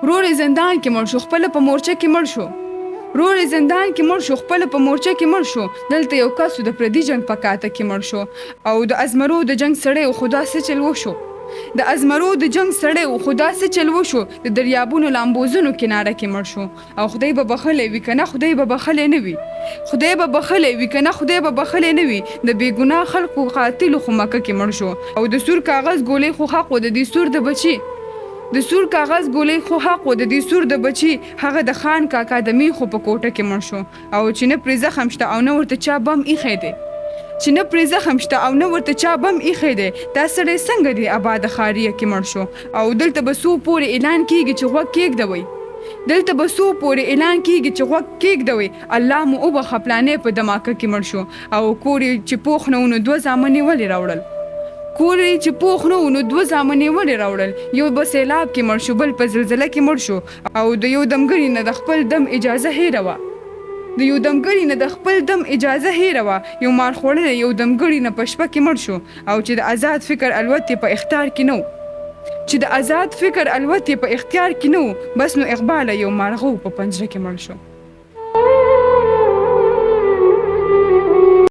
ورور یې زندان کې مړ شو، خپله په مورچه کې مړ شو. ورور یې زندان کې مړ شو، خپله په مورچه کې مړ شو. دلته یو کس د پردي جنګ په کاته کې مړ شو. او د ازمرو د جنګ سړی و، خو داسې چل وشو. د ازمرو د جنګ سړی و، خو داسې چل وشو. د دریابونو لامبوزونو کناره کې مړ شو. او خدای به بخښلی وي که نه خدای به بخښلی نه وي. خدای به بخښلی وي که نه خدای به بخښلی نه وي. د بېګناه خلکو قاتلو خو مکه کې مړ شو. او د سور کاغذ ګولۍ خو حق و د دې سور د بچي. د سور کاغذ ګولۍ خو حق و د دې سور د بچي. هغه د خان کاکا د میخو په کوټه کې مړ شو. او چې نه پرې زخم شته او نه ورته چا بم ایښی دی. چې نه پرې زخم شته او نه ورته چا بم ایښی دی. دا سړی څنګه دی آباده ښاریه کې مړ شو. او دلته به څو پورې اعلان کېږي چې غوږ کېږدوئ. دلته به څو پورې اعلان کېږي چې غوږ کېږدوئ. الله مو وبخښه پلانی په دماکه کې مړ شو. او کور یې چې پوخ نه و نو 2 زامن یې ولې راوړل. کور یې چې پوخ نه و نو 2 زامن یې ولې راوړل. یو په سیلاب کې مړ شو، بل په زلزله کې مړ شو. او د یو دمګري نه د خپل دم اجازه هېره وه. د یو دمګري نه د خپل دم اجازه هېره وه. یو مار خوړلی یو دمګري نه په شپه کې مړ شو. او چې د آزاد فکر الوت یې په اختیار کې نه و. چې د آزاد فکر الوت یې په اختیار کې نه و. بس نو اقباله یو مارغه په پنجره کې مړ شو.